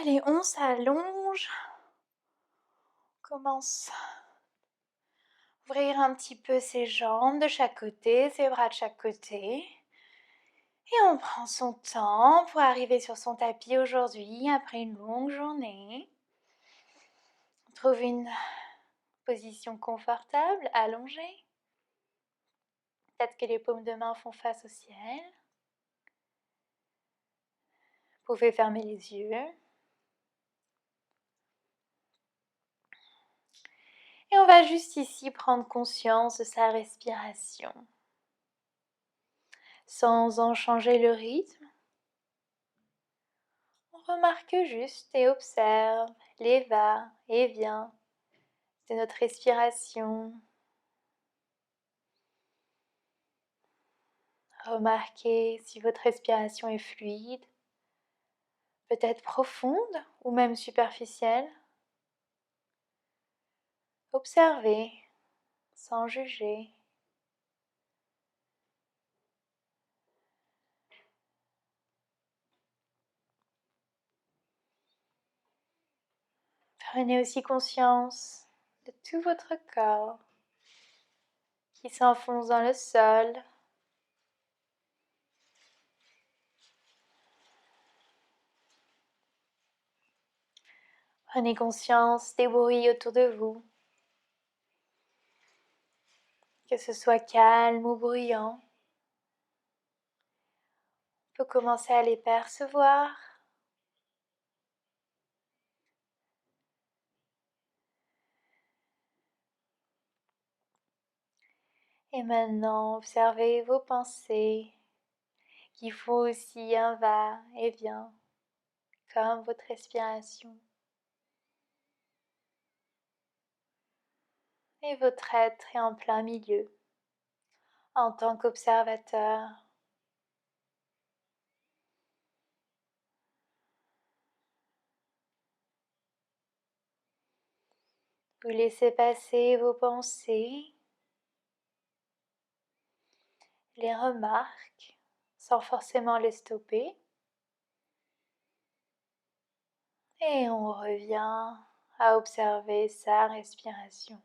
Allez, on s'allonge. Commence à ouvrir un petit peu ses jambes de chaque côté, ses bras de chaque côté. Et on prend son temps pour arriver sur son tapis aujourd'hui après une longue journée. On trouve une position confortable, allongée. Peut-être que les paumes de main font face au ciel. Vous pouvez fermer les yeux. Et on va juste ici prendre conscience de sa respiration. Sans en changer le rythme. On remarque juste et observe les va-et-vient de notre respiration. Remarquez si votre respiration est fluide, peut-être profonde ou même superficielle. Observez sans juger. Prenez aussi conscience de tout votre corps qui s'enfonce dans le sol. Prenez conscience des bruits autour de vous, que ce soit calme ou bruyant. On peut commencer à les percevoir. Et maintenant, observez vos pensées qui font aussi un va-et-vient, comme votre respiration. Et votre être est en plein milieu, en tant qu'observateur. Vous laissez passer vos pensées, les remarques, sans forcément les stopper. Et on revient à observer sa respiration.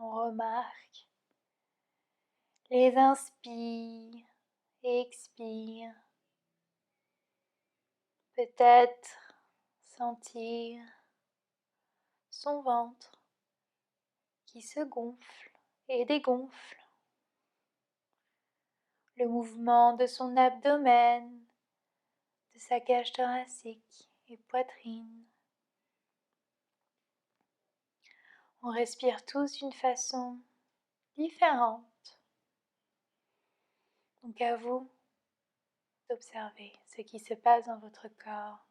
On remarque les inspires et expires. Peut-être sentir son ventre qui se gonfle et dégonfle. Le mouvement de son abdomen, de sa cage thoracique et poitrine. On respire tous d'une façon différente. Donc à vous d'observer ce qui se passe dans votre corps.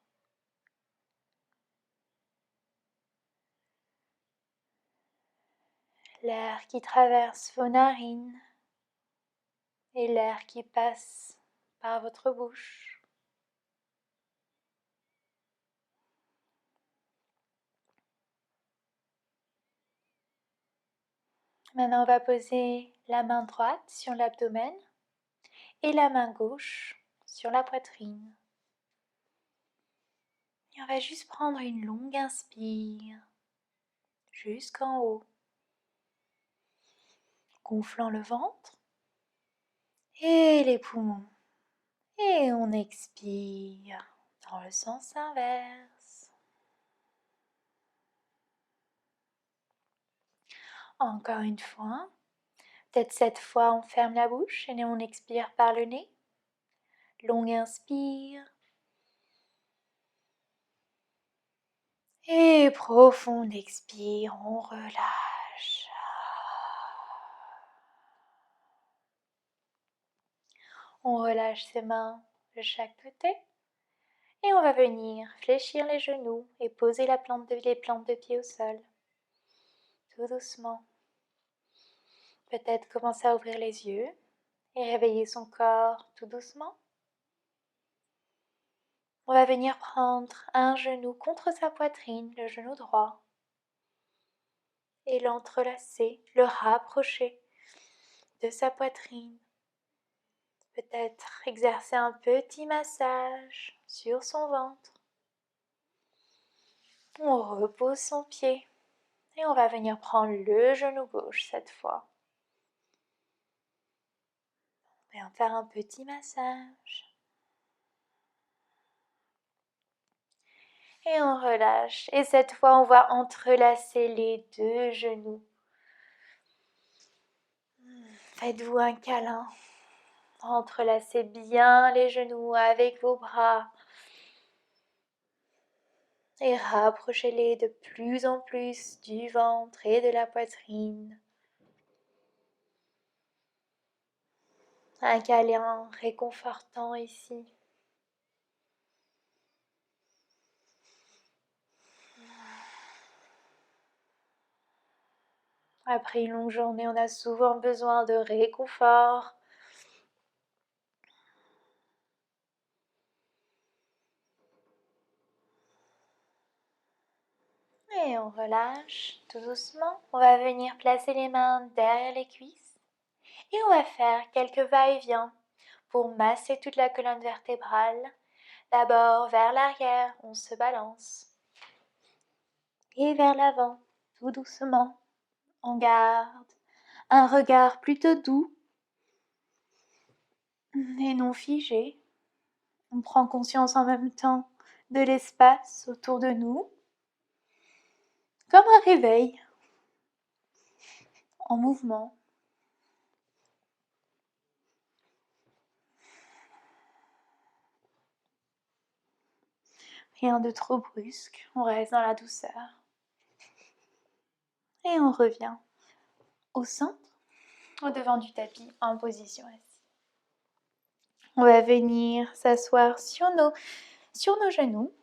L'air qui traverse vos narines et l'air qui passe par votre bouche. Maintenant, on va poser la main droite sur l'abdomen et la main gauche sur la poitrine. Et on va juste prendre une longue inspire jusqu'en haut, gonflant le ventre et les poumons. Et on expire dans le sens inverse. Encore une fois. Peut-être cette fois on ferme la bouche et on expire par le nez. Long inspire. Et profond expire, on relâche. On relâche ses mains de chaque côté. Et on va venir fléchir les genoux et poser les plantes de pied au sol. Tout doucement. Peut-être commencer à ouvrir les yeux et réveiller son corps tout doucement. On va venir prendre un genou contre sa poitrine, le genou droit, et l'entrelacer, le rapprocher de sa poitrine. Peut-être exercer un petit massage sur son ventre. On repose son pied et on va venir prendre le genou gauche cette fois. On va faire un petit massage. Et on relâche. Et cette fois, on va entrelacer les deux genoux. Faites-vous un câlin. Entrelacez bien les genoux avec vos bras. Et rapprochez-les de plus en plus du ventre et de la poitrine. Un câlin réconfortant ici. Après une longue journée, on a souvent besoin de réconfort. Et on relâche tout doucement. On va venir placer les mains derrière les cuisses. Et on va faire quelques va-et-vient pour masser toute la colonne vertébrale. D'abord vers l'arrière, on se balance. Et vers l'avant, tout doucement. On garde un regard plutôt doux et non figé. On prend conscience en même temps de l'espace autour de nous, comme un réveil en mouvement. Rien de trop brusque, on reste dans la douceur. Et on revient au centre, au devant du tapis, en position assise. On va venir s'asseoir sur nos genoux,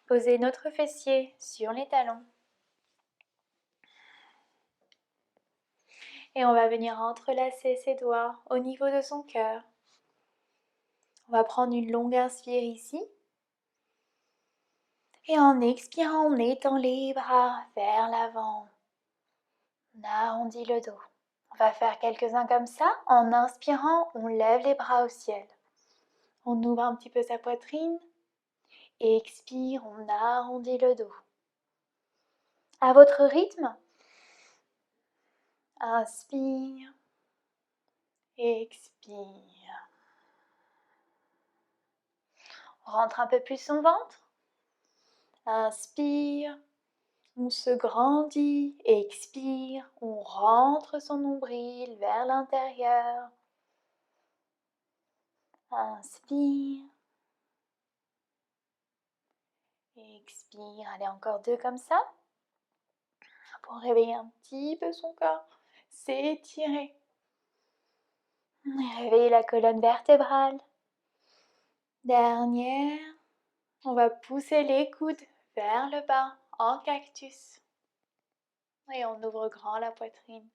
poser notre fessier sur les talons. Et on va venir entrelacer ses doigts au niveau de son cœur. On va prendre une longue inspire ici. Et en expirant, on étend les bras vers l'avant. On arrondit le dos. On va faire quelques-uns comme ça. En inspirant, on lève les bras au ciel. On ouvre un petit peu sa poitrine. Expire, on arrondit le dos. À votre rythme, inspire, expire. On rentre un peu plus son ventre. Inspire, on se grandit, expire, on rentre son nombril vers l'intérieur. Inspire, expire. Allez, encore deux comme ça. Pour réveiller un petit peu son corps, s'étirer. Réveiller la colonne vertébrale. Dernière, on va pousser les coudes vers le bas en cactus. Et on ouvre grand la poitrine.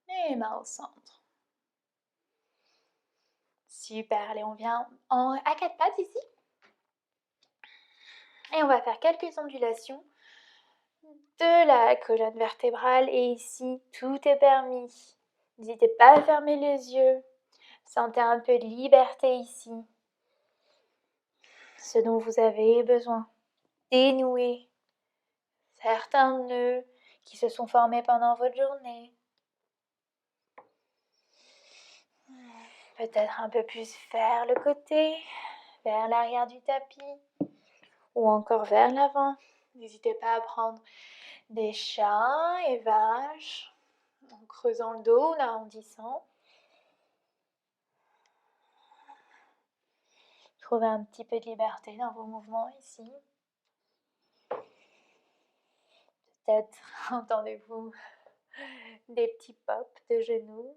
Et main au centre. Super, allez, on vient à quatre pattes ici. Et on va faire quelques ondulations de la colonne vertébrale. Et ici, tout est permis. N'hésitez pas à fermer les yeux. Sentez un peu de liberté ici. Ce dont vous avez besoin. Dénouer certains nœuds qui se sont formés pendant votre journée. Peut-être un peu plus vers le côté, vers l'arrière du tapis ou encore vers l'avant. N'hésitez pas à prendre des chats et vaches en creusant le dos, en arrondissant. Trouvez un petit peu de liberté dans vos mouvements ici. Peut-être entendez-vous des petits pops de genoux.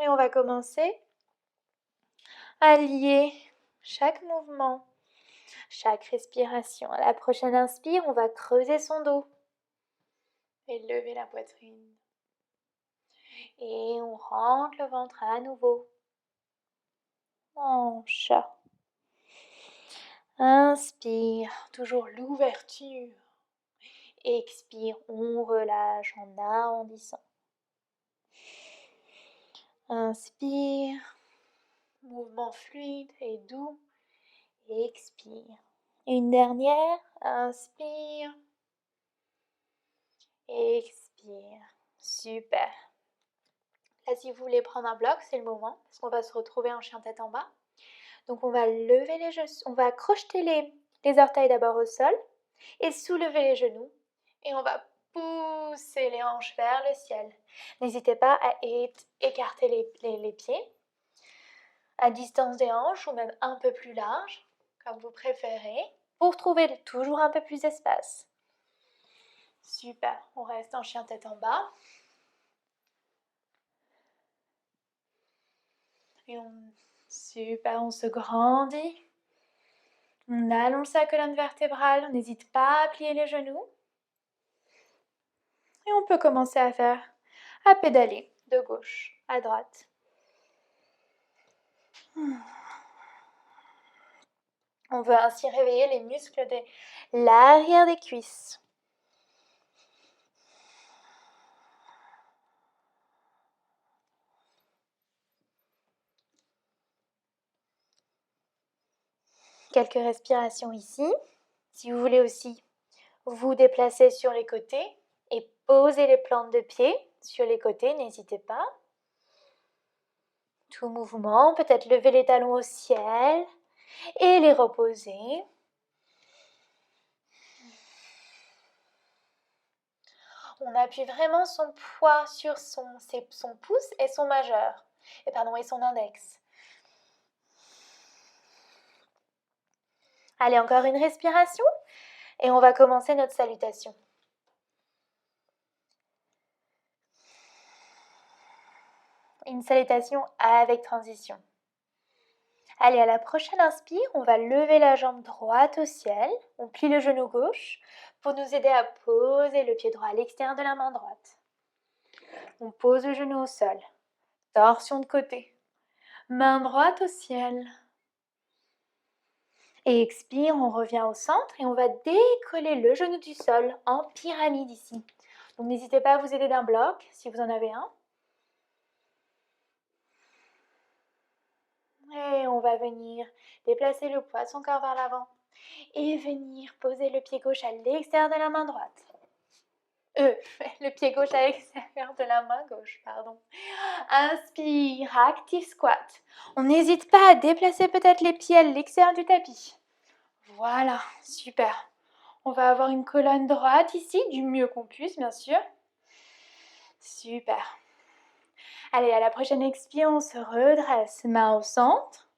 Et on va commencer à lier chaque mouvement, chaque respiration. À la prochaine inspire, on va creuser son dos et lever la poitrine. Et on rentre le ventre à nouveau en chat. Inspire, toujours l'ouverture. Expire, on relâche en arrondissant. Inspire, mouvement fluide et doux. Expire. Une dernière, inspire. Expire. Super. Là, si vous voulez prendre un bloc, c'est le moment, parce qu'on va se retrouver en chien tête en bas. Donc, on va lever les genoux, on va crocheter les orteils d'abord au sol et soulever les genoux. Et on va pousser les hanches vers le ciel. N'hésitez pas à écarter les pieds à distance des hanches ou même un peu plus large, comme vous préférez, pour trouver toujours un peu plus d'espace. Super, on reste en chien tête en bas. Et super, on se grandit. On allonge sa colonne vertébrale, on n'hésite pas à plier les genoux. Et on peut commencer à pédaler de gauche à droite. On veut ainsi réveiller les muscles de l'arrière des cuisses. Quelques respirations ici. Si vous voulez aussi vous déplacer sur les côtés et poser les plantes de pied sur les côtés, n'hésitez pas. Tout mouvement, peut-être lever les talons au ciel et les reposer. On appuie vraiment son poids sur son pouce et son majeur, et son index. Allez, encore une respiration et on va commencer notre salutation. Une salutation avec transition. Allez, à la prochaine inspire, on va lever la jambe droite au ciel. On plie le genou gauche pour nous aider à poser le pied droit à l'extérieur de la main droite. On pose le genou au sol. Torsion de côté. Main droite au ciel. Et expire, on revient au centre et on va décoller le genou du sol en pyramide ici. Donc n'hésitez pas à vous aider d'un bloc si vous en avez un. Et on va venir déplacer le poids de son corps vers l'avant et venir poser le pied gauche à l'extérieur de la main droite. Le pied gauche à l'extérieur de la main gauche, pardon. Inspire, active squat. On n'hésite pas à déplacer peut-être les pieds à l'extérieur du tapis. Voilà, super. On va avoir une colonne droite ici, du mieux qu'on puisse, bien sûr. Super. Allez, à la prochaine expire, on se redresse, main au centre.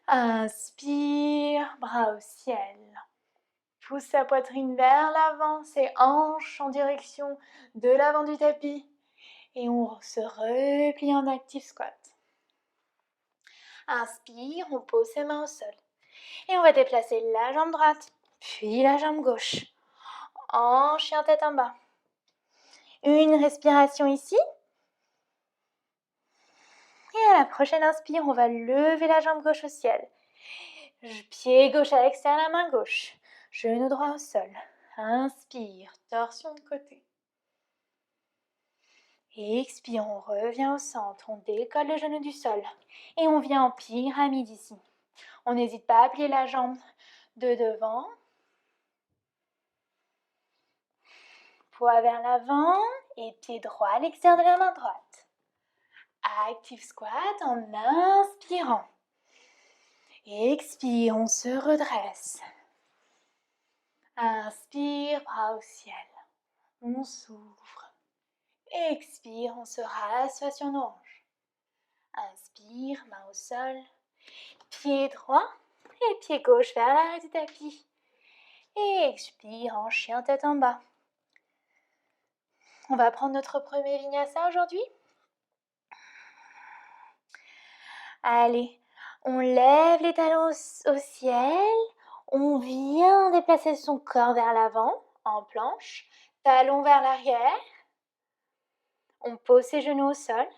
Inspire, bras au ciel. Pousse sa poitrine vers l'avant, ses hanches en direction de l'avant du tapis. Et on se replie en active squat. Inspire, on pose ses mains au sol. Et on va déplacer la jambe droite, puis la jambe gauche. En chien tête en bas. Une respiration ici. Et à la prochaine inspire, on va lever la jambe gauche au ciel. Pied gauche à l'extérieur, la main gauche. Genou droit au sol. Inspire, torsion de côté. Et expire, on revient au centre. On décolle le genou du sol. Et on vient en pyramide ici. On n'hésite pas à plier la jambe de devant. Poids vers l'avant et pied droit à l'extérieur de la main droite. Active squat en inspirant. Expire, on se redresse. Inspire, bras au ciel. On s'ouvre. Expire, on se rassoit sur nos hanches. Inspire, main au sol. Pied droit et pied gauche vers l'arrière du tapis. Et expire en chien tête en bas. On va prendre notre premier vinyasa aujourd'hui. Allez, on lève les talons au ciel. On vient déplacer son corps vers l'avant en planche. Talons vers l'arrière. On pose ses genoux au sol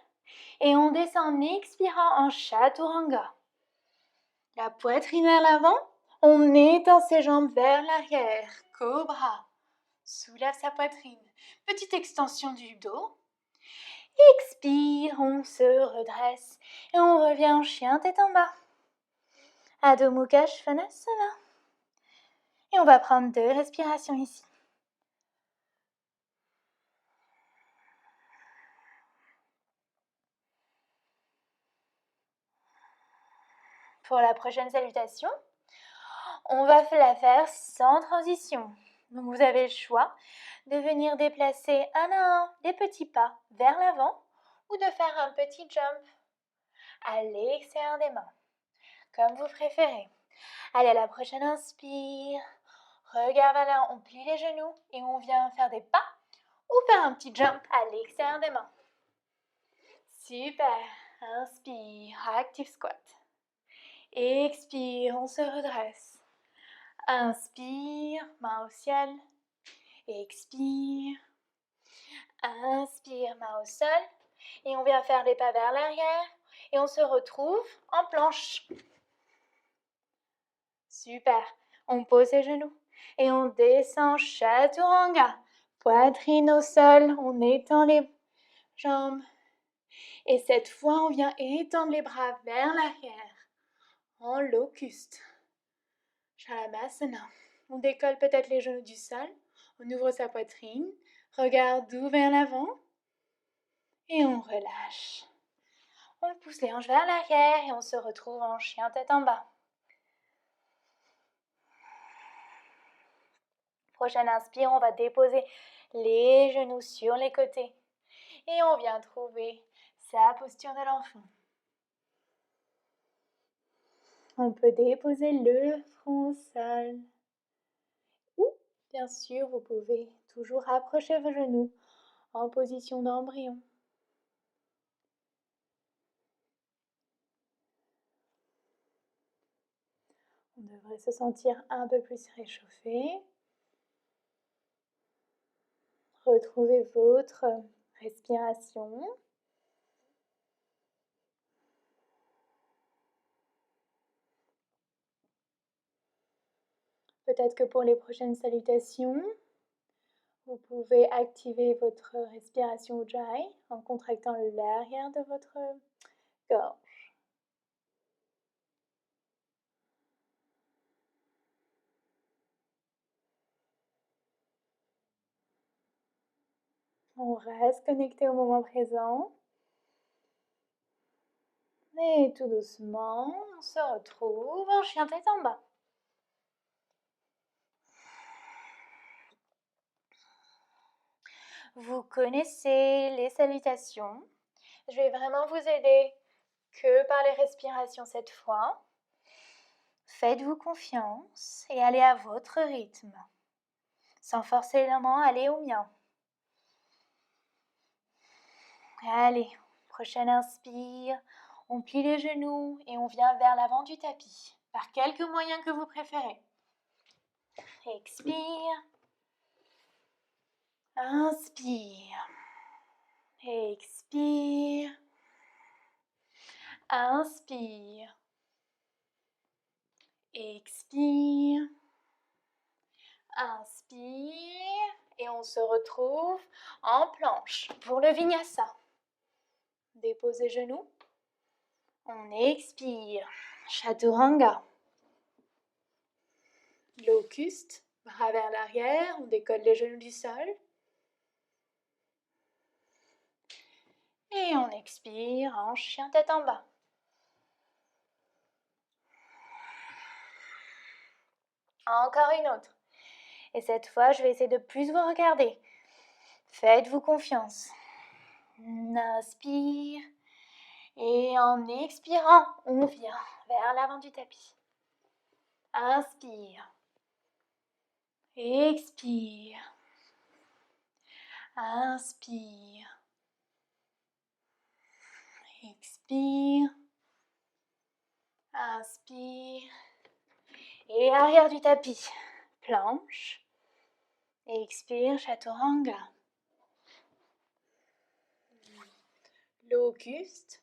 et on descend en expirant en Chaturanga. La poitrine vers l'avant, on étend ses jambes vers l'arrière, Cobra. Soulève sa poitrine, petite extension du dos. Expire, on se redresse et on revient en chien tête en bas. Adho Mukha Svanasana. Et on va prendre 2 respirations ici. Pour la prochaine salutation, on va la faire sans transition. Donc vous avez le choix de venir déplacer un à un les petits pas vers l'avant ou de faire un petit jump à l'extérieur des mains, comme vous préférez. Allez, à la prochaine inspire, regarde vers là, on plie les genoux et on vient faire des pas ou faire un petit jump à l'extérieur des mains. Super, inspire, active squat. Expire, on se redresse. Inspire, main au ciel. Expire. Inspire, main au sol. Et on vient faire les pas vers l'arrière. Et on se retrouve en planche. Super. On pose les genoux. Et on descend Chaturanga. Poitrine au sol. On étend les jambes. Et cette fois, on vient étendre les bras vers l'arrière. En locuste. Shalabhasana. On décolle peut-être les genoux du sol. On ouvre sa poitrine. Regarde doux vers l'avant. Et on relâche. On pousse les hanches vers l'arrière et on se retrouve en chien tête en bas. Prochaine inspire, on va déposer les genoux sur les côtés. Et on vient trouver sa posture de l'enfant. On peut déposer le front au sol. Ou, bien sûr, vous pouvez toujours rapprocher vos genoux en position d'embryon. On devrait se sentir un peu plus réchauffé. Retrouvez votre respiration. Peut-être que pour les prochaines salutations, vous pouvez activer votre respiration Ujjayi en contractant l'arrière de votre gorge. On reste connecté au moment présent. Et tout doucement, on se retrouve en chien tête en bas. Vous connaissez les salutations. Je vais vraiment vous aider que par les respirations cette fois. Faites-vous confiance et allez à votre rythme, sans forcément aller au mien. Allez, prochaine inspire, on plie les genoux et on vient vers l'avant du tapis, par quelque moyen que vous préférez. Expire. Inspire. Expire. Inspire. Expire. Inspire. Et on se retrouve en planche pour le vinyasa. Déposez genoux. On expire. Chaturanga. Locuste. Bras vers l'arrière. On décolle les genoux du sol. Et on expire en chien tête en bas. Encore une autre. Et cette fois, je vais essayer de plus vous regarder. Faites-vous confiance. Inspire. Et en expirant, on vient vers l'avant du tapis. Inspire. Expire. Inspire. Expire. Inspire. Et arrière du tapis. Planche. Expire, Chaturanga. Locuste.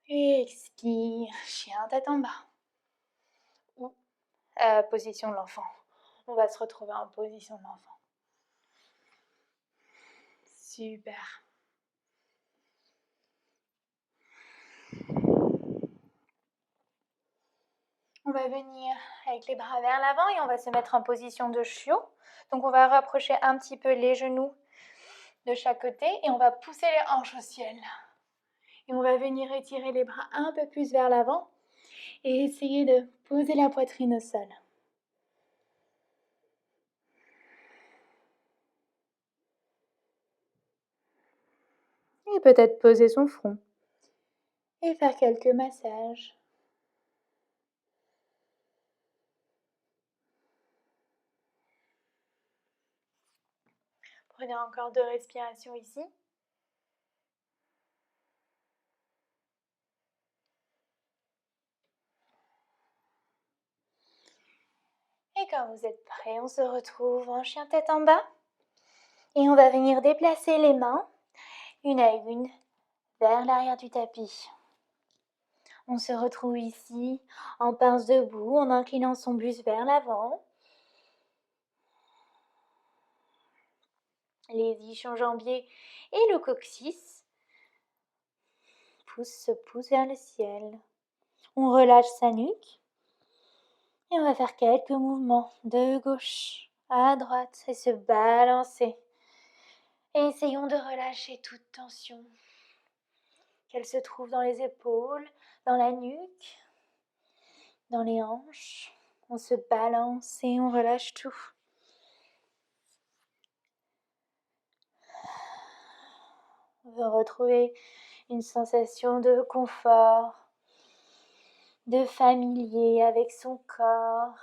Et expire, chien tête en bas. Ou position de l'enfant. On va se retrouver en position de l'enfant. Super. On va venir avec les bras vers l'avant et on va se mettre en position de chiot. Donc on va rapprocher un petit peu les genoux de chaque côté et on va pousser les hanches au ciel. Et on va venir étirer les bras un peu plus vers l'avant et essayer de poser la poitrine au sol. Et peut-être poser son front et faire quelques massages. Prenez encore 2 respirations ici. Et quand vous êtes prêts, on se retrouve en chien tête en bas. Et on va venir déplacer les mains, une à une, vers l'arrière du tapis. On se retrouve ici, en pince debout, en inclinant son buste vers l'avant. Les ischio-jambiers et le coccyx se poussent vers le ciel. On relâche sa nuque. Et on va faire quelques mouvements de gauche à droite et se balancer. Et essayons de relâcher toute tension, qu'elle se trouve dans les épaules, dans la nuque, dans les hanches. On se balance et on relâche tout. On veut retrouver une sensation de confort, de familier avec son corps.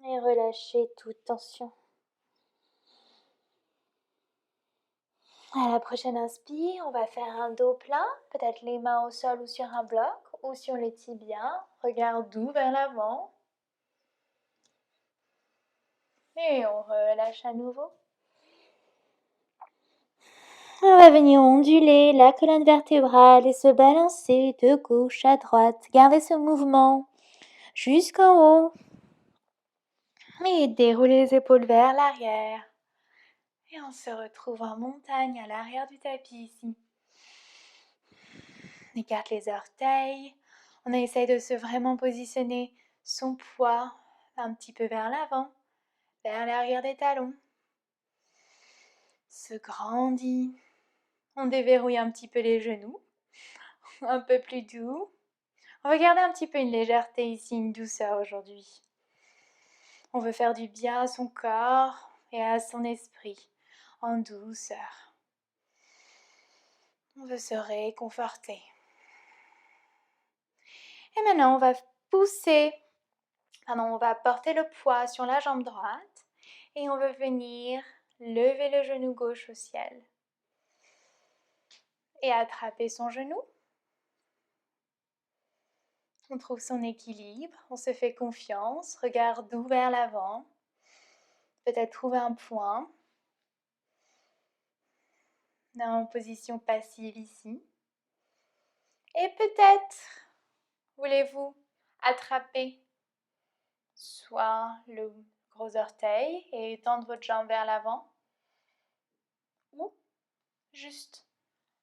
Et relâcher toute tension. À la prochaine inspire, on va faire un dos plat, peut-être les mains au sol ou sur un bloc ou sur les tibias. Regard doux vers l'avant. Et on relâche à nouveau. On va venir onduler la colonne vertébrale et se balancer de gauche à droite. Gardez ce mouvement jusqu'en haut. Et déroulez les épaules vers l'arrière. Et on se retrouve en montagne à l'arrière du tapis ici. On écarte les orteils. On essaye de se vraiment positionner son poids un petit peu vers l'avant, vers l'arrière des talons. Se grandit. On déverrouille un petit peu les genoux. Un peu plus doux. On va garder un petit peu une légèreté ici, une douceur aujourd'hui. On veut faire du bien à son corps et à son esprit, en douceur. On veut se réconforter. Et maintenant, on va porter le poids sur la jambe droite et on veut venir lever le genou gauche au ciel et attraper son genou. On trouve son équilibre, on se fait confiance, regard doux vers l'avant. Peut-être trouver un point. On est en position passive ici. Et peut-être voulez-vous attraper soit le gros orteil et tendre votre jambe vers l'avant ou juste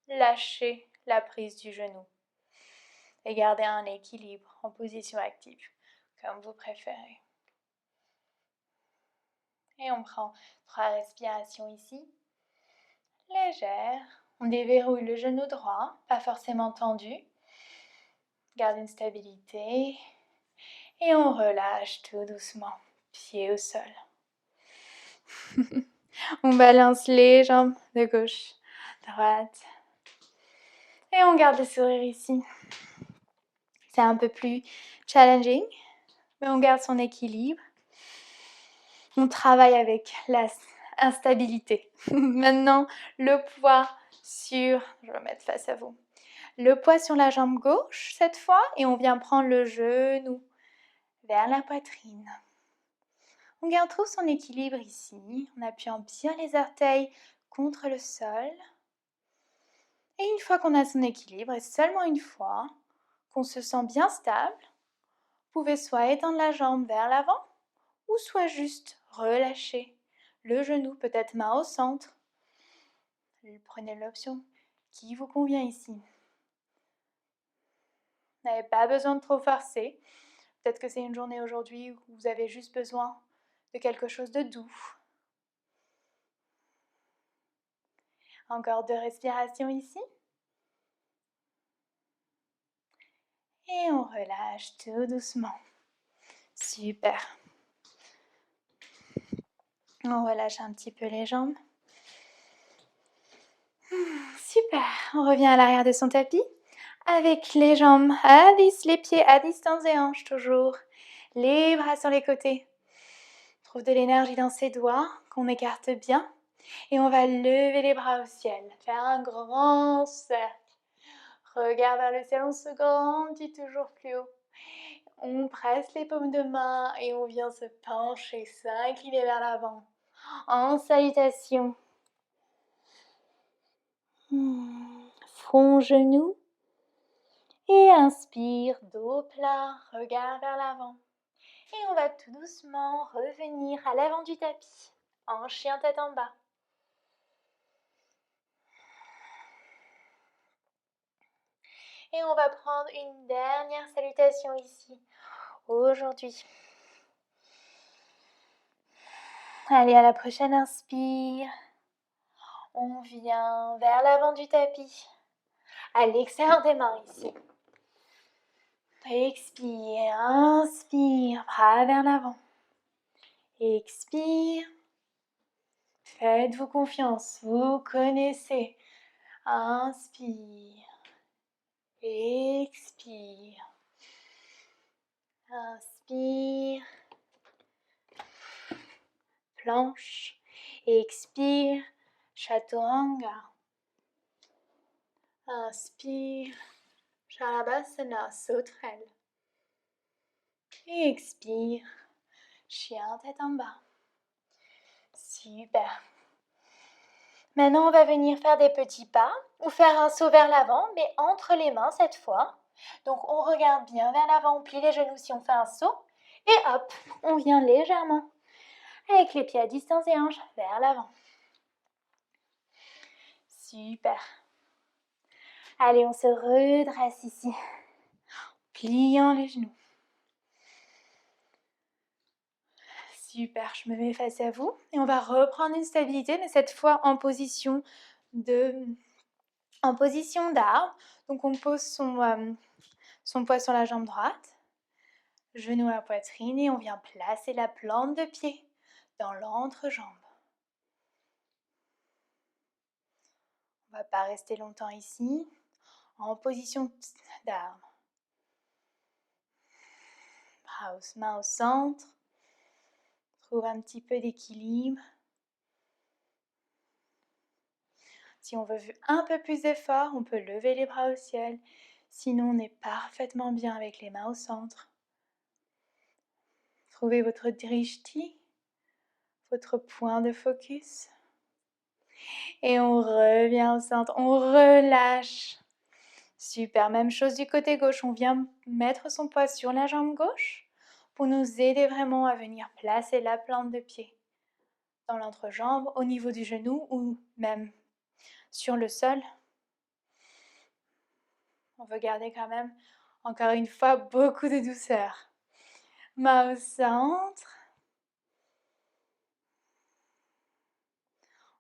lâcher la prise du genou et garder un équilibre en position active, comme vous préférez. Et on prend 3 respirations ici, légères. On déverrouille le genou droit, pas forcément tendu. Garde une stabilité. Et on relâche tout doucement, pied au sol. On balance les jambes de gauche, droite. Et on garde le sourire ici. C'est un peu plus challenging, mais on garde son équilibre. On travaille avec l'instabilité. Maintenant, le poids je vais mettre face à vous. Le poids sur la jambe gauche cette fois et on vient prendre le genou vers la poitrine. On garde trop son équilibre ici, en appuyant bien les orteils contre le sol. Et une fois qu'on a son équilibre, et seulement une fois qu'on se sent bien stable, vous pouvez soit étendre la jambe vers l'avant ou soit juste relâcher le genou, peut-être main au centre. Prenez l'option qui vous convient ici. Vous n'avez pas besoin de trop forcer. Peut-être que c'est une journée aujourd'hui où vous avez juste besoin de quelque chose de doux. Encore 2 respirations ici. Et on relâche tout doucement. Super. On relâche un petit peu les jambes. Super. On revient à l'arrière de son tapis. Avec les jambes les pieds à distance des hanches toujours. Les bras sur les côtés. On trouve de l'énergie dans ses doigts qu'on écarte bien. Et on va lever les bras au ciel. Faire un grand cercle. Regarde vers le ciel, on se grandit toujours plus haut. On presse les paumes de main et on vient se pencher, s'incliner vers l'avant. En salutation. Front, genou. Et inspire, dos plat, regard vers l'avant. Et on va tout doucement revenir à l'avant du tapis, en chien tête en bas. Et on va prendre une dernière salutation ici, aujourd'hui. Allez, à la prochaine inspire. On vient vers l'avant du tapis, à l'extérieur des mains ici. Expire, inspire, bras vers l'avant. Expire. Faites-vous confiance, vous connaissez. Inspire. Expire. Inspire. Planche. Expire. Chaturanga. Inspire. Shalabhasana, sauterelle. Expire. Chien tête en bas. Super. Maintenant, on va venir faire des petits pas ou faire un saut vers l'avant, mais entre les mains cette fois. Donc, on regarde bien vers l'avant, on plie les genoux si on fait un saut. Et hop, on vient légèrement, avec les pieds à distance des hanches, vers l'avant. Super. Allez, on se redresse ici, pliant les genoux. Super, je me mets face à vous. Et on va reprendre une stabilité, mais cette fois en position d'arbre. Donc, on pose son poids sur la jambe droite. Genou à poitrine et on vient placer la plante de pied dans l'entrejambe. On ne va pas rester longtemps ici, en position d'arbre. Main au centre. Trouve un petit peu d'équilibre. Si on veut un peu plus d'effort, on peut lever les bras au ciel. Sinon, on est parfaitement bien avec les mains au centre. Trouvez votre drishti, votre point de focus. Et on revient au centre, on relâche. Super, même chose du côté gauche, on vient mettre son poids sur la jambe gauche pour nous aider vraiment à venir placer la plante de pied dans l'entrejambe, au niveau du genou ou même sur le sol. On veut garder quand même, encore une fois, beaucoup de douceur. Main au centre.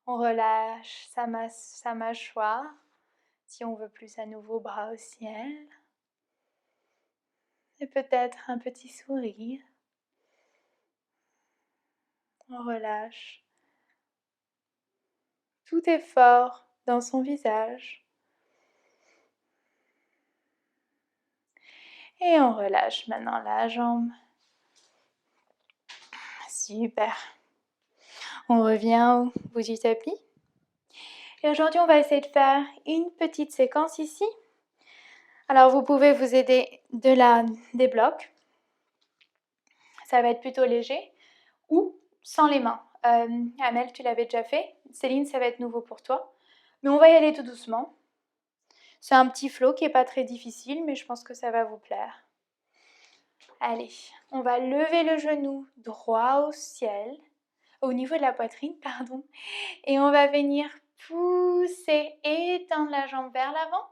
On relâche sa mâchoire. Si on veut plus à nouveau, bras au ciel. Et peut-être un petit sourire. On relâche tout effort dans son visage. Et on relâche maintenant la jambe. Super. On revient au bout du tapis. Et aujourd'hui, on va essayer de faire une petite séquence ici. Alors, vous pouvez vous aider des blocs. Ça va être plutôt léger. Ou sans les mains. Amel, tu l'avais déjà fait. Céline, ça va être nouveau pour toi. Mais on va y aller tout doucement. C'est un petit flow qui n'est pas très difficile, mais je pense que ça va vous plaire. Allez, on va lever le genou droit au ciel, au niveau de la poitrine, pardon. Et on va venir pousser, étendre la jambe vers l'avant.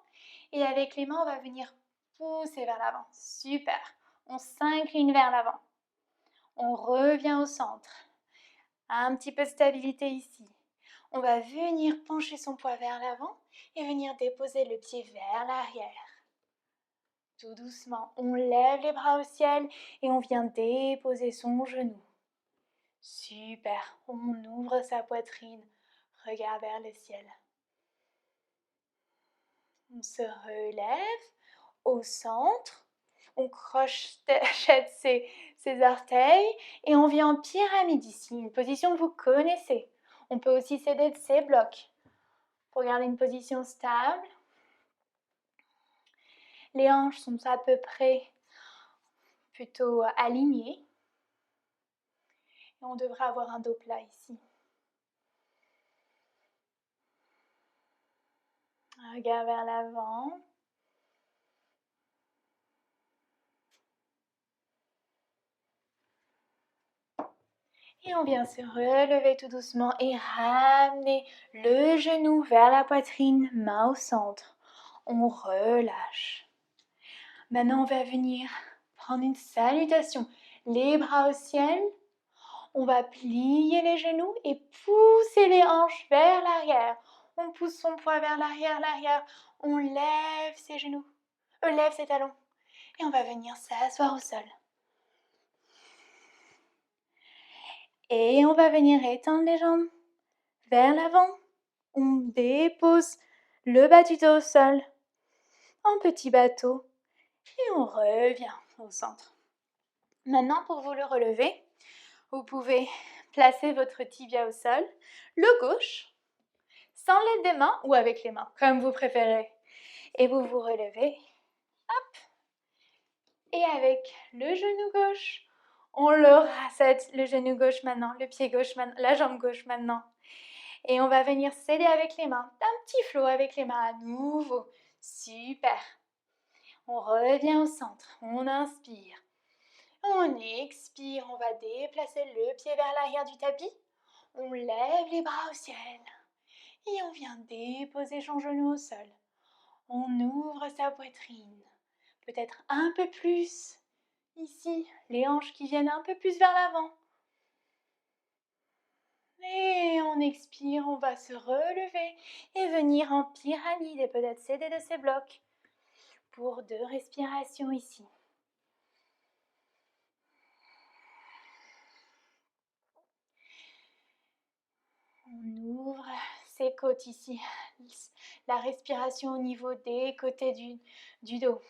Et avec les mains, on va venir pousser vers l'avant. Super. On s'incline vers l'avant. On revient au centre. Un petit peu de stabilité ici. On va venir pencher son poids vers l'avant et venir déposer le pied vers l'arrière. Tout doucement, on lève les bras au ciel et on vient déposer son genou. Super, on ouvre sa poitrine, regarde vers le ciel. On se relève au centre, on crochette ses orteils et on vient en pyramide ici, une position que vous connaissez. On peut aussi s'aider de ses blocs pour garder une position stable. Les hanches sont à peu près plutôt alignées. Et on devrait avoir un dos plat ici. Regard vers l'avant. Et on vient se relever tout doucement et ramener le genou vers la poitrine, main au centre. On relâche. Maintenant, on va venir prendre une salutation. Les bras au ciel. On va plier les genoux et pousser les hanches vers l'arrière. On pousse son poids vers l'arrière. On lève ses genoux, lève ses talons. Et on va venir s'asseoir au sol. Et on va venir étendre les jambes vers l'avant. On dépose le bas du dos au sol en petit bateau. Et on revient au centre. Maintenant, pour vous le relever, vous pouvez placer votre tibia au sol, le gauche, sans l'aide des mains ou avec les mains, comme vous préférez. Et vous vous relevez. Hop. Et avec le genou gauche, on le rasette, le genou gauche maintenant, le pied gauche maintenant, la jambe gauche maintenant. Et on va venir s'aider avec les mains. Un petit flow avec les mains à nouveau. Super. On revient au centre. On inspire. On expire. On va déplacer le pied vers l'arrière du tapis. On lève les bras au ciel. Et on vient déposer son genou au sol. On ouvre sa poitrine. Peut-être un peu plus. Ici, les hanches qui viennent un peu plus vers l'avant. Et on expire, on va se relever et venir en pyramide et peut-être s'aider de ces blocs pour 2 respirations ici. On ouvre ses côtes ici, la respiration au niveau des côtés du dos.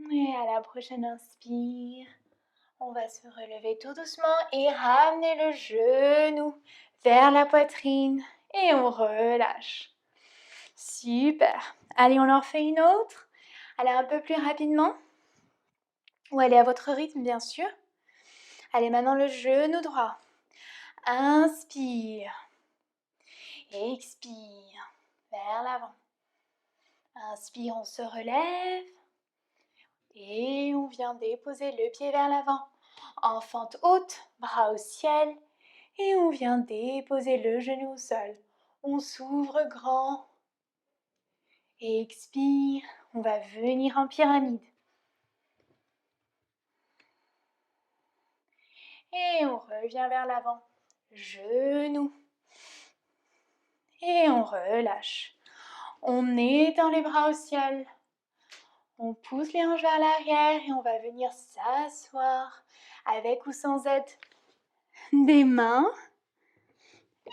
Et à la prochaine inspire, on va se relever tout doucement et ramener le genou vers la poitrine et on relâche. Super. Allez, on en fait une autre. Allez un peu plus rapidement. Ou allez à votre rythme, bien sûr. Allez, maintenant le genou droit. Inspire. Expire. Vers l'avant. Inspire, on se relève. Et on vient déposer le pied vers l'avant. En fente haute, bras au ciel. Et on vient déposer le genou au sol. On s'ouvre grand. Expire. On va venir en pyramide. Et on revient vers l'avant. Genou. Et on relâche. On étend les bras au ciel. On pousse les hanches vers l'arrière et on va venir s'asseoir avec ou sans aide des mains.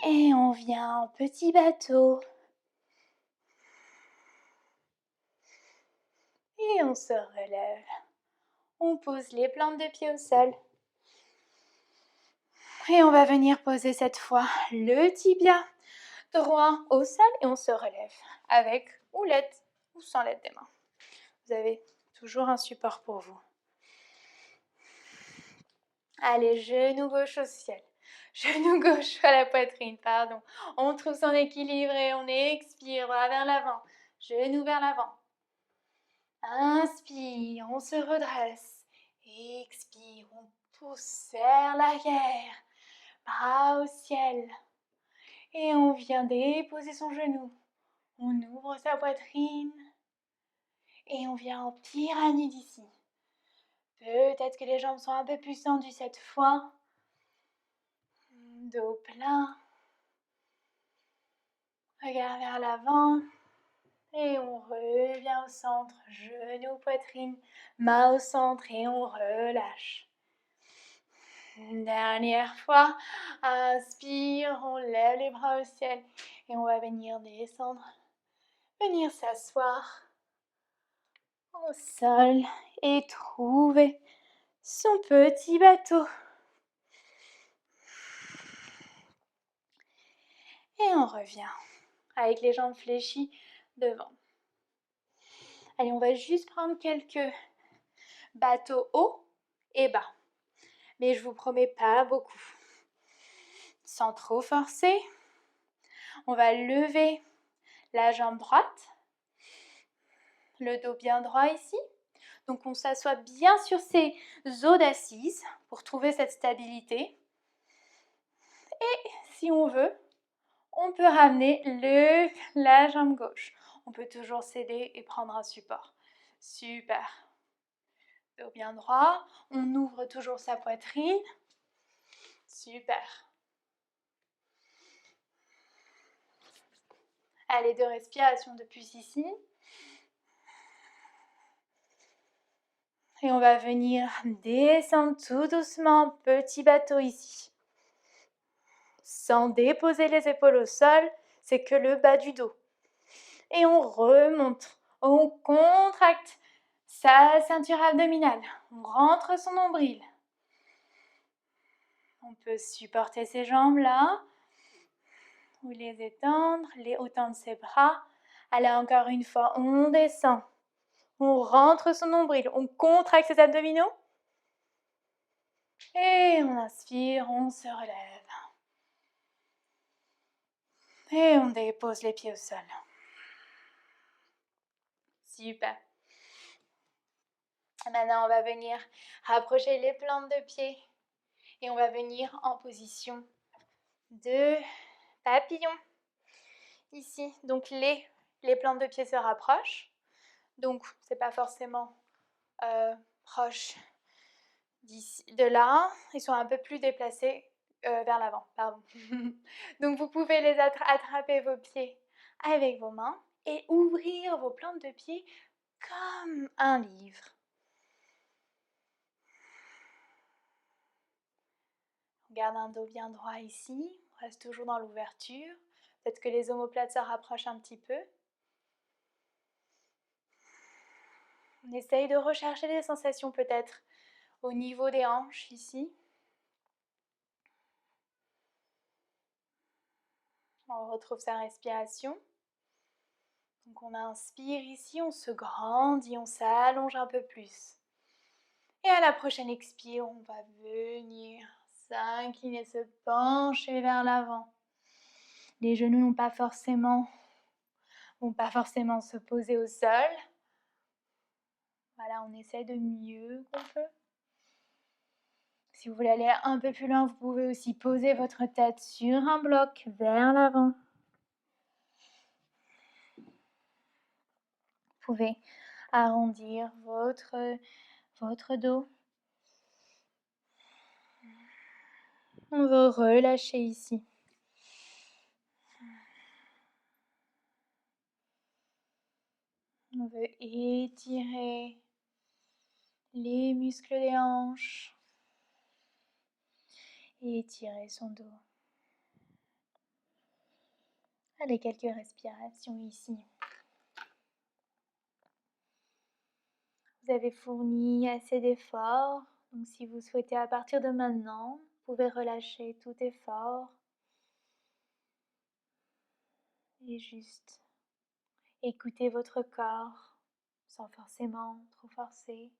Et on vient en petit bateau. Et on se relève. On pose les plantes de pied au sol. Et on va venir poser cette fois le tibia droit au sol et on se relève avec houlette. ou sans l'aide des mains. Vous avez toujours un support pour vous. Allez, genou gauche au ciel. Genou gauche à la poitrine, pardon. On trouve son équilibre et on expire, bras vers l'avant. Genou vers l'avant. Inspire, on se redresse. Expire, on pousse vers l'arrière. Bras au ciel. Et on vient déposer son genou. On ouvre sa poitrine. Et on vient en pyramide ici. Peut-être que les jambes sont un peu plus tendues cette fois. Dos plein. Regard vers l'avant. Et on revient au centre. Genou, poitrine, main au centre et on relâche. Dernière fois. Inspire, on lève les bras au ciel. Et on va venir descendre. Venir s'asseoir au sol et trouver son petit bateau. Et on revient avec les jambes fléchies devant. Allez, on va juste prendre quelques bateaux hauts et bas. Mais je vous promets pas beaucoup. Sans trop forcer, on va lever la jambe droite, le dos bien droit ici. Donc on s'assoit bien sur ses os d'assise pour trouver cette stabilité. Et si on veut, on peut ramener la jambe gauche. On peut toujours céder et prendre un support. Super. Dos bien droit. On ouvre toujours sa poitrine. Super. Allez, 2 respirations depuis ici. Et on va venir descendre tout doucement, petit bateau ici. Sans déposer les épaules au sol, c'est que le bas du dos. Et on remonte, on contracte sa ceinture abdominale, on rentre son nombril. On peut supporter ses jambes là, ou les étendre, étendre ses bras. Allez, encore une fois, on descend. On rentre son nombril, on contracte ses abdominaux. Et on inspire, on se relève. Et on dépose les pieds au sol. Super. Maintenant, on va venir rapprocher les plantes de pied. Et on va venir en position de papillon. Ici, donc les plantes de pied se rapprochent. Donc, c'est pas forcément proche de là. Ils sont un peu plus déplacés vers l'avant. Pardon. Donc, vous pouvez les attraper vos pieds avec vos mains et ouvrir vos plantes de pied comme un livre. On garde un dos bien droit ici. On reste toujours dans l'ouverture. Peut-être que les omoplates se rapprochent un petit peu. On essaye de rechercher des sensations peut-être au niveau des hanches ici. On retrouve sa respiration. Donc on inspire ici, on se grandit, on s'allonge un peu plus. Et à la prochaine expire, on va venir s'incliner, se pencher vers l'avant. Les genoux vont pas forcément se poser au sol. Voilà, on essaie de mieux qu'on peut. Si vous voulez aller un peu plus loin, vous pouvez aussi poser votre tête sur un bloc vers l'avant. Vous pouvez arrondir votre dos. On veut relâcher ici. On veut étirer les muscles des hanches. Et étirer son dos. Allez, quelques respirations ici. Vous avez fourni assez d'efforts. Donc si vous souhaitez à partir de maintenant, vous pouvez relâcher tout effort. Et juste Écoutez votre corps sans forcément trop forcer.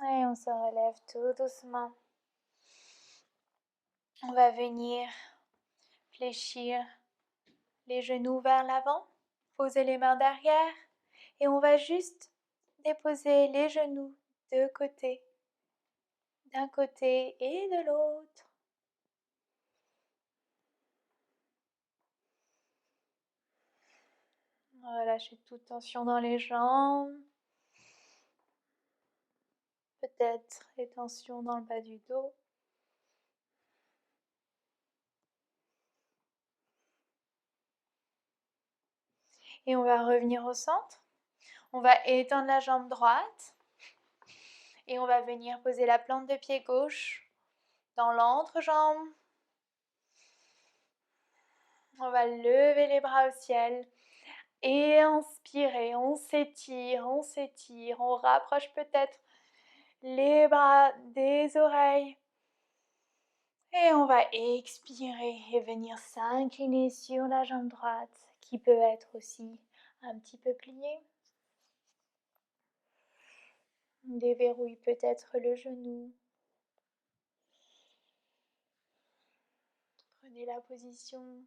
Et on se relève tout doucement. On va venir fléchir les genoux vers l'avant, poser les mains derrière et on va juste déposer les genoux de côté, d'un côté et de l'autre. Relâchez toute tension dans les jambes, peut-être les tensions dans le bas du dos. Et on va revenir au centre. On va étendre la jambe droite et on va venir poser la plante de pied gauche dans l'entrejambe. On va lever les bras au ciel et inspirer, on s'étire, on rapproche peut-être les bras des oreilles. Et on va expirer et venir s'incliner sur la jambe droite qui peut être aussi un petit peu pliée. Déverrouille peut-être le genou. Prenez la position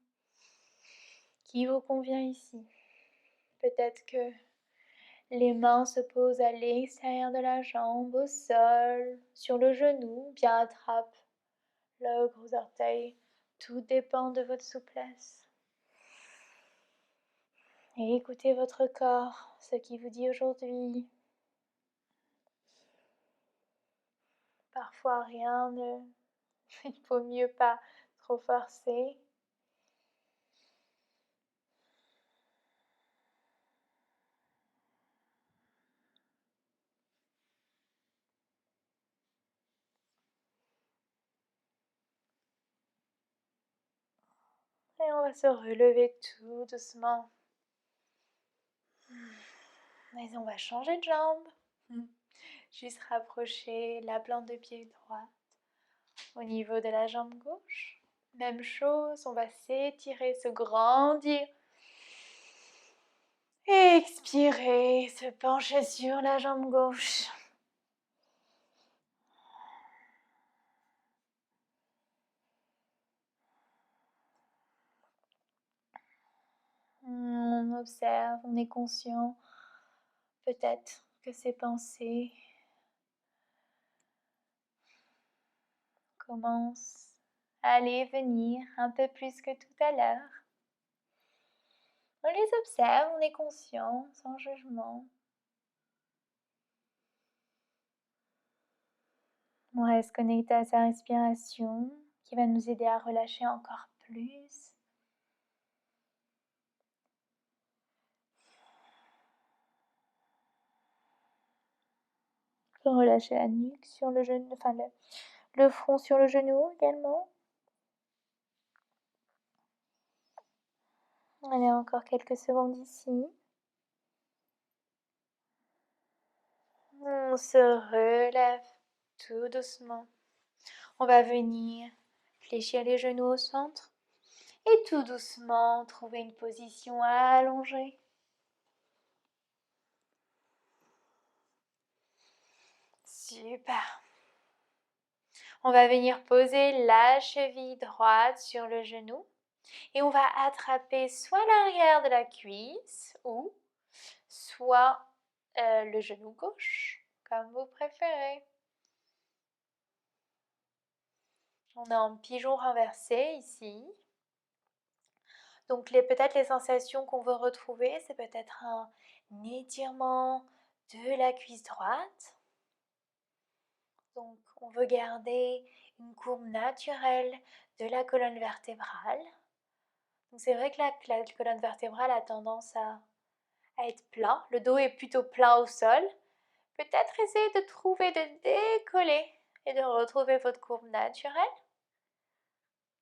qui vous convient ici. Peut-être que les mains se posent à l'extérieur de la jambe, au sol, sur le genou, bien attrape le gros orteil. Tout dépend de votre souplesse. Et écoutez votre corps, ce qu'il vous dit aujourd'hui. Parfois rien ne... Il faut mieux pas trop forcer. Et on va se relever tout doucement. Mais on va changer de jambe. Juste rapprocher la plante de pied droite au niveau de la jambe gauche. Même chose, on va s'étirer, se grandir. Expirer, se pencher sur la jambe gauche. On observe, on est conscient. Peut-être que ces pensées commencent à aller venir un peu plus que tout à l'heure. On les observe, on est conscient, sans jugement. On reste connecté à sa respiration qui va nous aider à relâcher encore plus. On peut relâcher la nuque sur le genou, enfin le front sur le genou également. Allez, encore quelques secondes ici. On se relève tout doucement. On va venir fléchir les genoux au centre et tout doucement trouver une position allongée. Super. On va venir poser la cheville droite sur le genou et on va attraper soit l'arrière de la cuisse ou soit le genou gauche, comme vous préférez. On a un pigeon renversé ici. Donc peut-être les sensations qu'on veut retrouver, c'est peut-être un étirement de la cuisse droite. Donc on veut garder une courbe naturelle de la colonne vertébrale. Donc c'est vrai que la colonne vertébrale a tendance à être plat. Le dos est plutôt plat au sol. Peut-être essayer de trouver, de décoller et de retrouver votre courbe naturelle.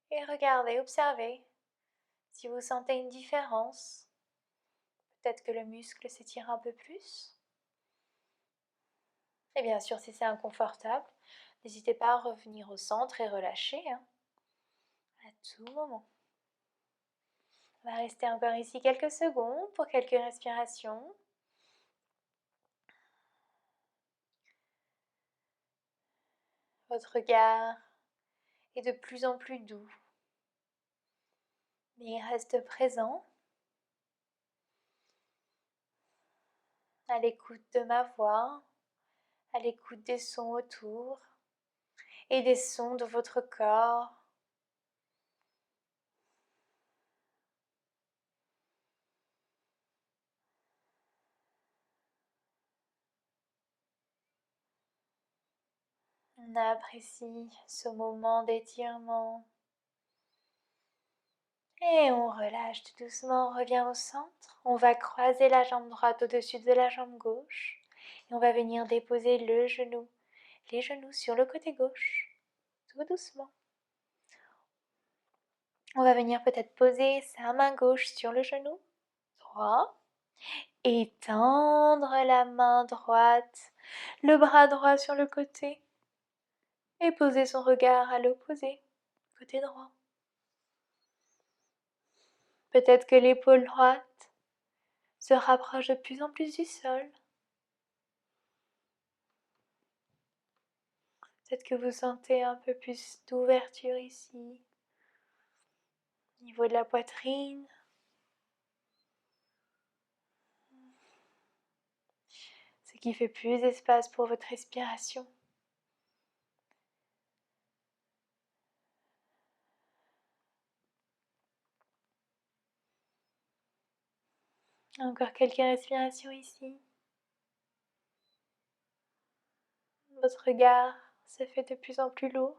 Et regardez, observez si vous sentez une différence. Peut-être que le muscle s'étire un peu plus. Et bien sûr, si c'est inconfortable, n'hésitez pas à revenir au centre et relâcher hein, à tout moment. On va rester encore ici quelques secondes pour quelques respirations. Votre regard est de plus en plus doux, mais il reste présent, à l'écoute de ma voix, à l'écoute des sons autour et des sons de votre corps. On apprécie ce moment d'étirement. Et on relâche tout doucement, on revient au centre. On va croiser la jambe droite au-dessus de la jambe gauche. Et on va venir déposer les genoux sur le côté gauche, tout doucement. On va venir peut-être poser sa main gauche sur le genou droit. Et tendre la main droite, le bras droit sur le côté. Et poser son regard à l'opposé, côté droit. Peut-être que l'épaule droite se rapproche de plus en plus du sol. Peut-être que vous sentez un peu plus d'ouverture ici, au niveau de la poitrine. Ce qui fait plus d'espace pour votre respiration. Encore quelques respirations ici. Votre regard se fait de plus en plus lourd.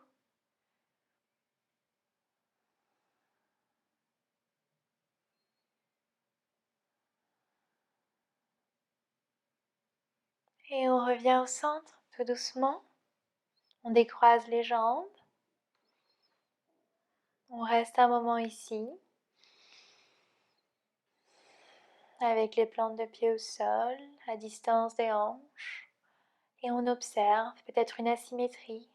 Et on revient au centre, tout doucement. On décroise les jambes. On reste un moment ici, avec les plantes de pied au sol, à distance des hanches. Et on observe peut-être une asymétrie,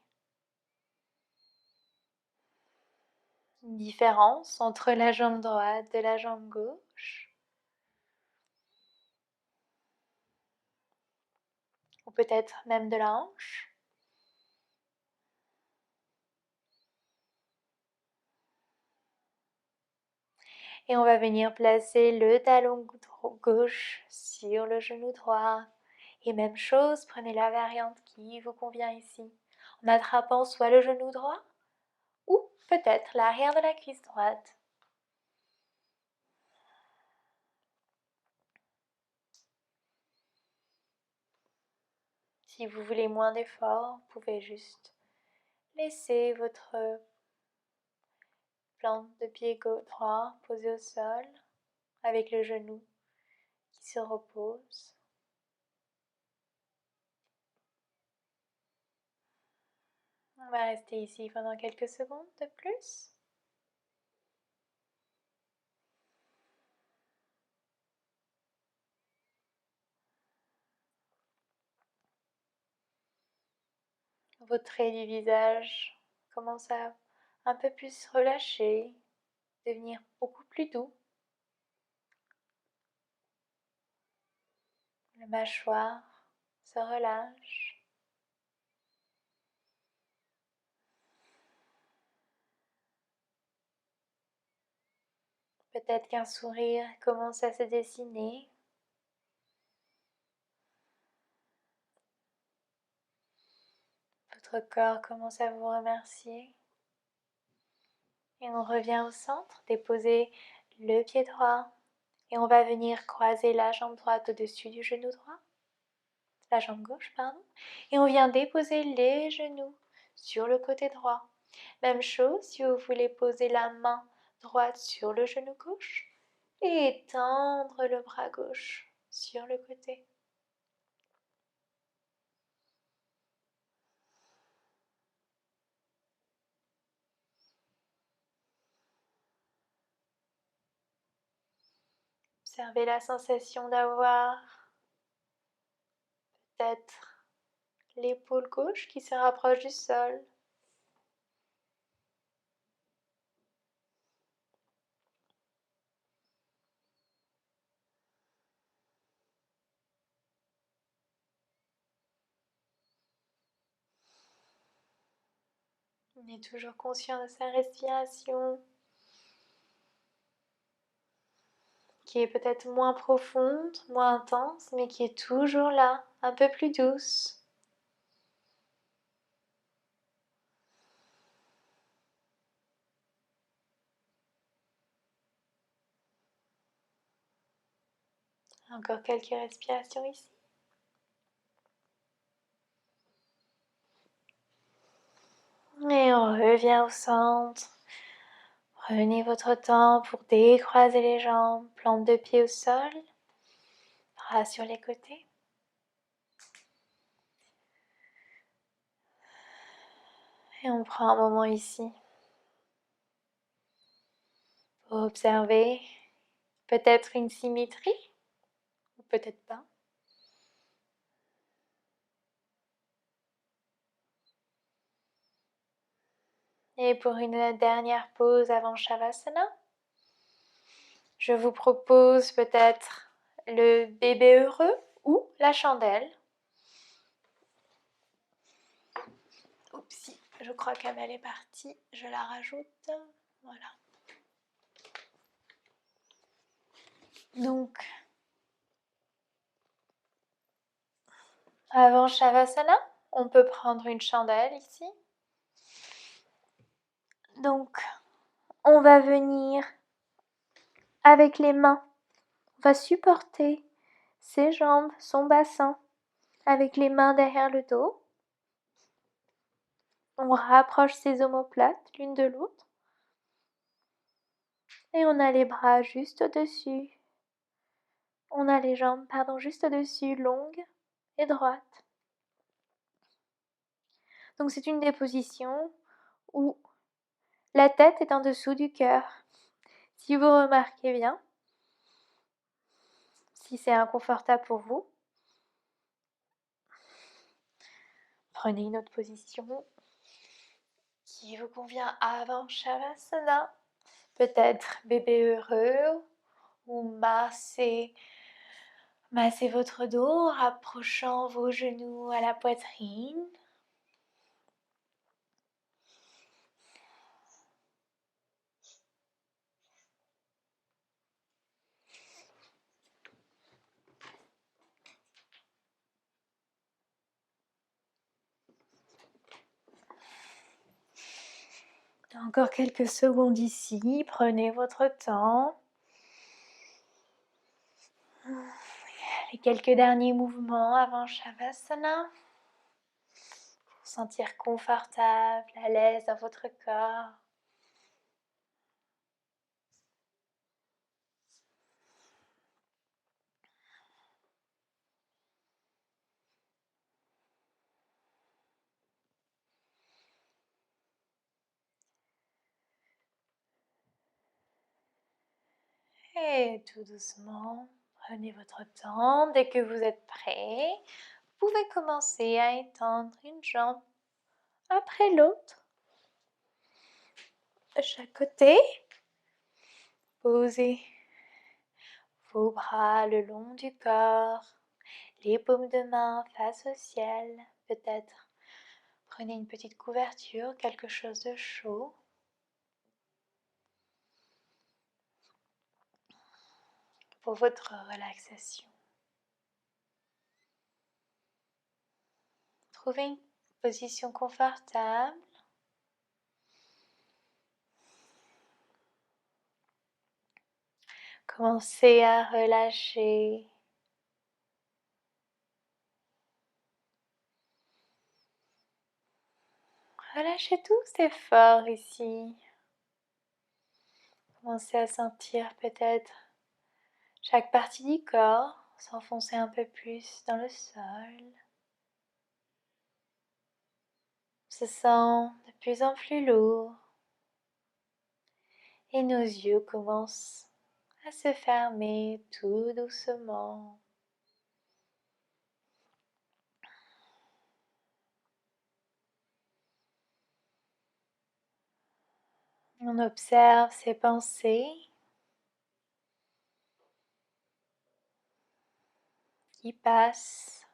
une différence entre la jambe droite et la jambe gauche. Ou peut-être même de la hanche. Et on va venir placer le talon gauche sur le genou droit. Et même chose, prenez la variante qui vous convient ici, en attrapant soit le genou droit, ou peut-être l'arrière de la cuisse droite. Si vous voulez moins d'effort, vous pouvez juste laisser votre plante de pied droit posée au sol, avec le genou qui se repose. On va rester ici pendant quelques secondes de plus. Vos traits du visage commencent à un peu plus relâcher, devenir beaucoup plus doux. La mâchoire se relâche. Peut-être qu'un sourire commence à se dessiner. Votre corps commence à vous remercier. Et on revient au centre, déposer le pied droit. Et on va venir croiser la jambe droite au-dessus du genou droit. La jambe gauche, pardon. Et on vient déposer les genoux sur le côté droit. Même chose si vous voulez poser la main droite sur le genou gauche et étendre le bras gauche sur le côté. Observez la sensation d'avoir peut-être l'épaule gauche qui se rapproche du sol. On est toujours conscient de sa respiration, qui est peut-être moins profonde, moins intense, mais qui est toujours là, un peu plus douce. Encore quelques respirations ici. Et on revient au centre. Prenez votre temps pour décroiser les jambes, plante de pied au sol, bras sur les côtés. Et on prend un moment ici pour observer peut-être une symétrie, ou peut-être pas. Et pour une dernière pause avant Shavasana, je vous propose peut-être le bébé heureux ou la chandelle. Oups, je crois qu'elle est partie, je la rajoute. Voilà. Donc, avant Shavasana, on peut prendre une chandelle ici. Donc, on va venir avec les mains, on va supporter ses jambes, son bassin, avec les mains derrière le dos. On rapproche ses omoplates l'une de l'autre. Et on a les bras juste au-dessus. On a les jambes, juste au-dessus, longues et droites. Donc c'est une des positions où la tête est en dessous du cœur. Si vous remarquez bien, si c'est inconfortable pour vous, prenez une autre position qui vous convient avant Shavasana. Peut-être bébé heureux ou massez votre dos en rapprochant vos genoux à la poitrine. Encore quelques secondes ici, prenez votre temps. Et quelques derniers mouvements avant Shavasana. Pour vous sentir confortable, à l'aise dans votre corps. Et tout doucement, prenez votre temps. Dès que vous êtes prêt, vous pouvez commencer à étendre une jambe après l'autre de chaque côté. Posez vos bras le long du corps, les paumes de main face au ciel. Peut-être prenez une petite couverture, quelque chose de chaud. Pour votre relaxation. Trouvez une position confortable. Commencez à relâcher. Relâchez tout cet effort ici. Commencez à sentir peut-être chaque partie du corps s'enfoncer un peu plus dans le sol. On se sent de plus en plus lourd. Et nos yeux commencent à se fermer tout doucement. On observe ces pensées qui passent.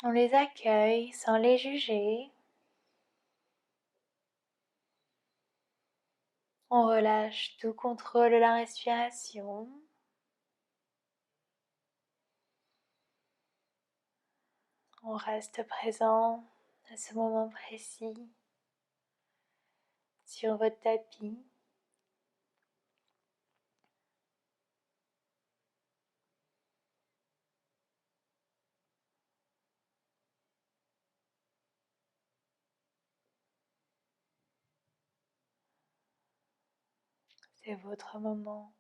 On les accueille sans les juger. On relâche tout contrôle de la respiration. On reste présent à ce moment précis sur votre tapis. C'est votre moment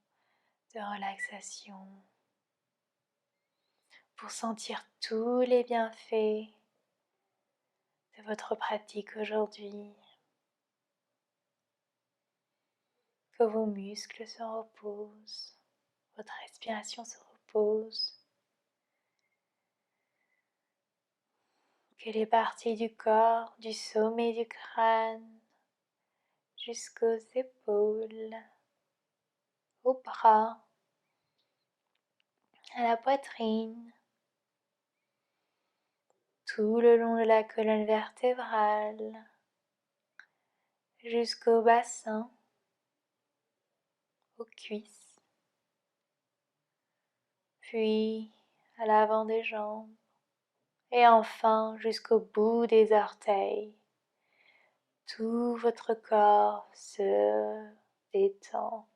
de relaxation pour sentir tous les bienfaits de votre pratique aujourd'hui. Que vos muscles se reposent, votre respiration se repose, que les parties du corps, du sommet du crâne jusqu'aux épaules, aux bras, à la poitrine, tout le long de la colonne vertébrale, jusqu'au bassin, aux cuisses, puis à l'avant des jambes, et enfin jusqu'au bout des orteils. Tout votre corps se détend.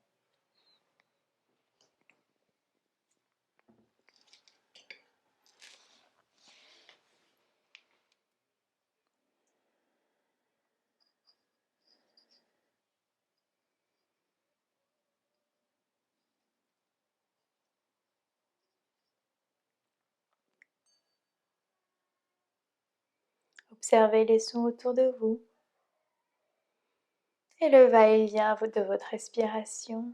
Observez les sons autour de vous et le va-et-vient de votre respiration.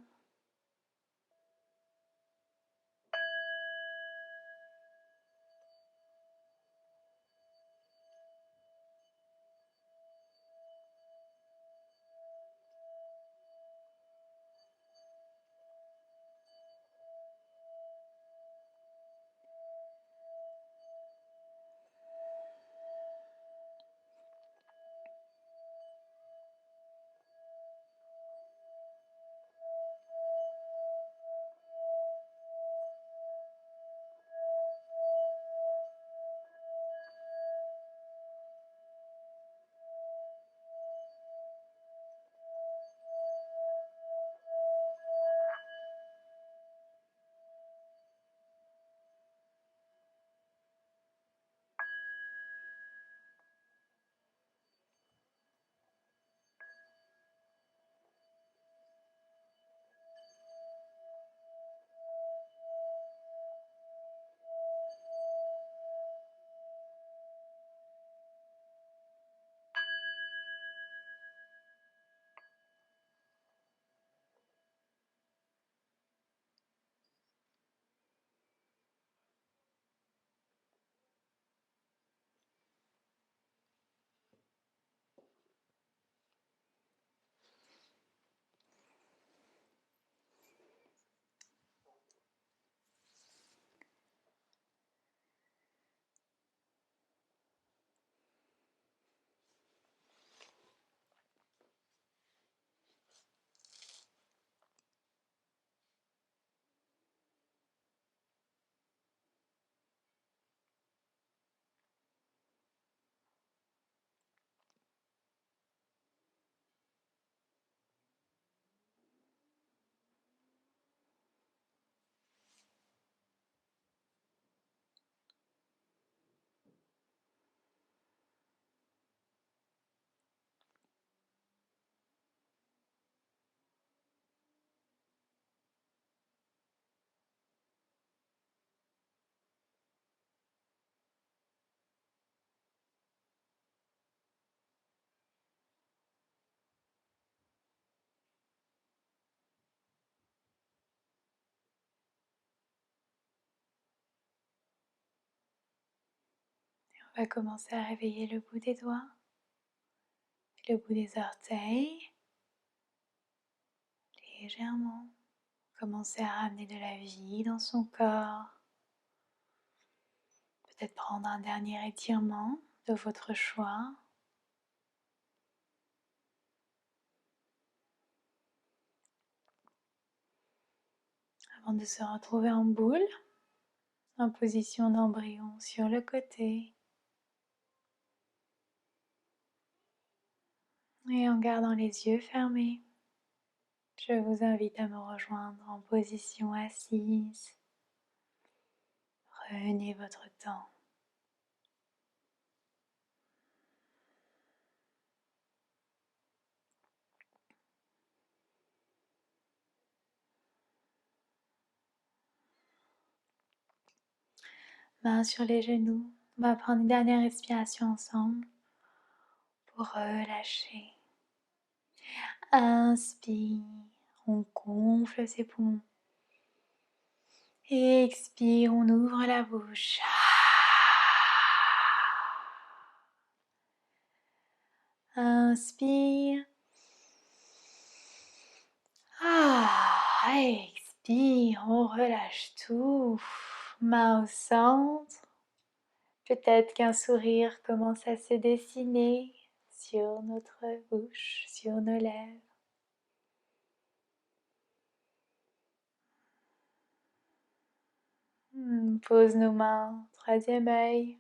On va commencer à réveiller le bout des doigts, le bout des orteils, légèrement. Commencer à ramener de la vie dans son corps. Peut-être prendre un dernier étirement de votre choix. Avant de se retrouver en boule, en position d'embryon sur le côté. Et en gardant les yeux fermés, je vous invite à me rejoindre en position assise. Prenez votre temps. Mains sur les genoux. On va prendre une dernière respiration ensemble pour relâcher. Inspire, on gonfle ses poumons. Expire, on ouvre la bouche. Inspire. Expire, on relâche tout. Main au centre. Peut-être qu'un sourire commence à se dessiner sur notre bouche, sur nos lèvres. Pose nos mains, troisième œil.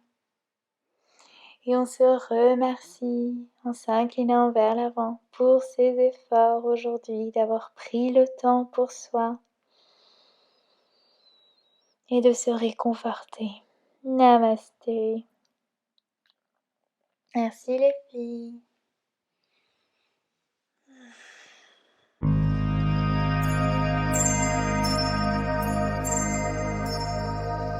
Et on se remercie en s'inclinant vers l'avant pour ses efforts aujourd'hui, d'avoir pris le temps pour soi et de se réconforter. Namasté. Merci les filles.